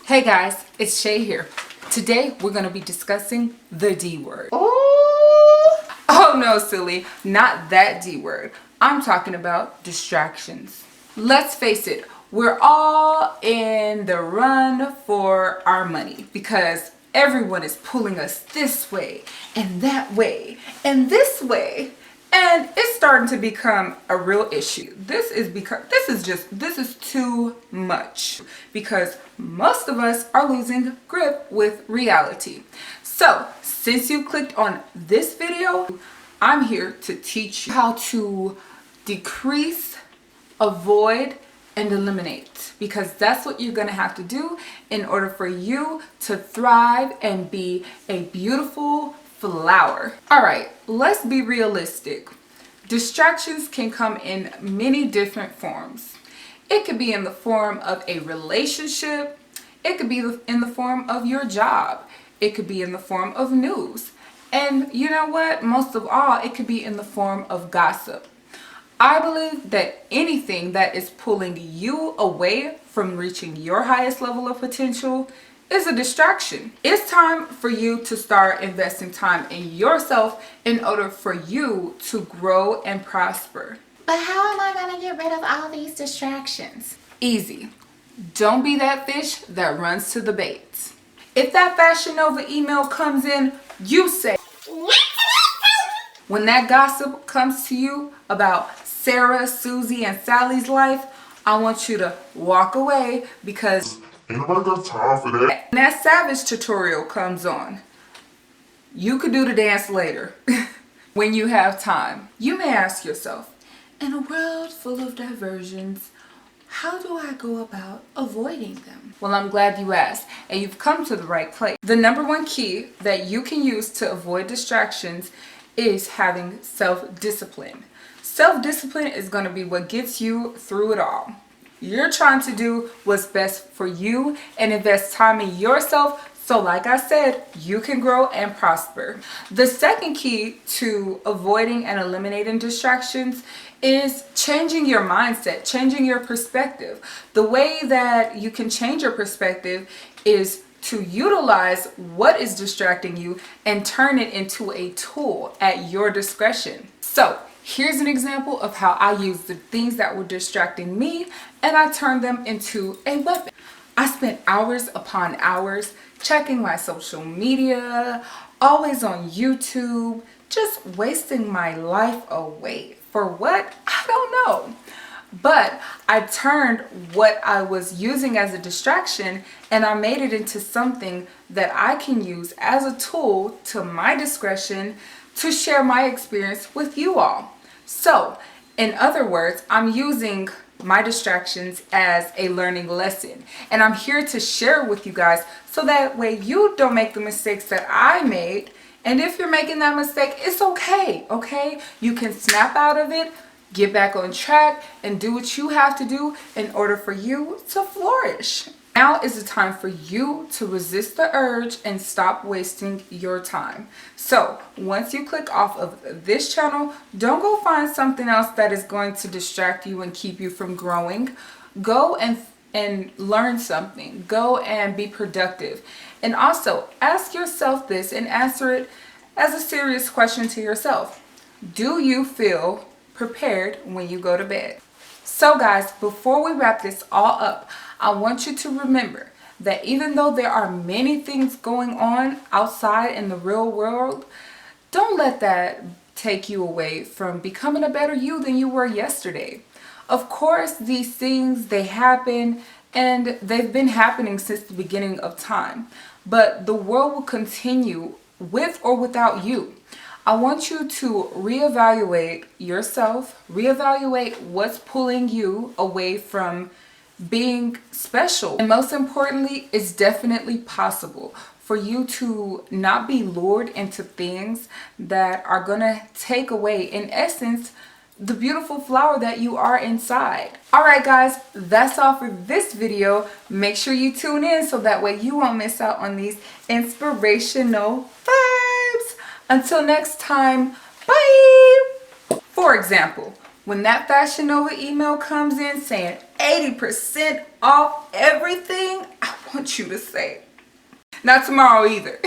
Hey guys, it's Shay here. Today we're going to be discussing the D word. Oh no, silly, not that D word. I'm talking about distractions. Let's face it, we're all in the run for our money because everyone is pulling us this way and that way and this way. And it's starting to become a real issue. This is too much because most of us are losing grip with reality. So since you clicked on this video, I'm here to teach you how to decrease, avoid, and eliminate, because that's what you're going to have to do in order for you to thrive and be a beautiful flower. All right, let's be realistic. Distractions can come in many different forms. It could be in the form of a relationship. It could be in the form of your job. It could be in the form of news. And you know what? Most of all, it could be in the form of gossip. I believe that anything that is pulling you away from reaching your highest level of potential is a distraction. It's time for you to start investing time in yourself in order for you to grow and prosper. But how am I going to get rid of all these distractions? Easy. Don't be that fish that runs to the bait. If that Fashion Nova email comes in, you say, when that gossip comes to you about Sarah, Susie, and Sally's life, I want you to walk away because ain't nobody got time for that. when that Savage tutorial comes on, you could do the dance later when you have time. You may ask yourself, in a world full of diversions, how do I go about avoiding them? Well, I'm glad you asked, and you've come to the right place. The number one key that you can use to avoid distractions is having self-discipline. Self-discipline is going to be what gets you through it all. You're trying to do what's best for you and invest time in yourself so, like I said, you can grow and prosper. The second key to avoiding and eliminating distractions is changing your mindset, changing your perspective. The way that you can change your perspective is to utilize what is distracting you and turn it into a tool at your discretion. So, here's an example of how I used the things that were distracting me and I turned them into a weapon. I spent hours upon hours checking my social media, always on YouTube, just wasting my life away. For what? I don't know. But I turned what I was using as a distraction and I made it into something that I can use as a tool to my discretion to share my experience with you all. So, in other words, I'm using my distractions as a learning lesson. And I'm here to share with you guys so that way you don't make the mistakes that I made. And if you're making that mistake, it's okay, okay? You can snap out of it, get back on track, and do what you have to do in order for you to flourish. Now is the time for you to resist the urge and stop wasting your time. So once you click off of this channel, don't go find something else that is going to distract you and keep you from growing. Go and learn something. Go and be productive. And also ask yourself this and answer it as a serious question to yourself. Do you feel prepared when you go to bed? So guys, before we wrap this all up, I want you to remember that even though there are many things going on outside in the real world, don't let that take you away from becoming a better you than you were yesterday. Of course, these things, they happen and they've been happening since the beginning of time, but the world will continue with or without you. I want you to reevaluate yourself, reevaluate what's pulling you away from being special. And most importantly, it's definitely possible for you to not be lured into things that are gonna take away, in essence, the beautiful flower that you are inside. All right, guys, that's all for this video. Make sure you tune in so that way you won't miss out on these inspirational vibes. Until next time, bye. For example, when that Fashion Nova email comes in saying 80% off everything, want you to say. Not tomorrow either.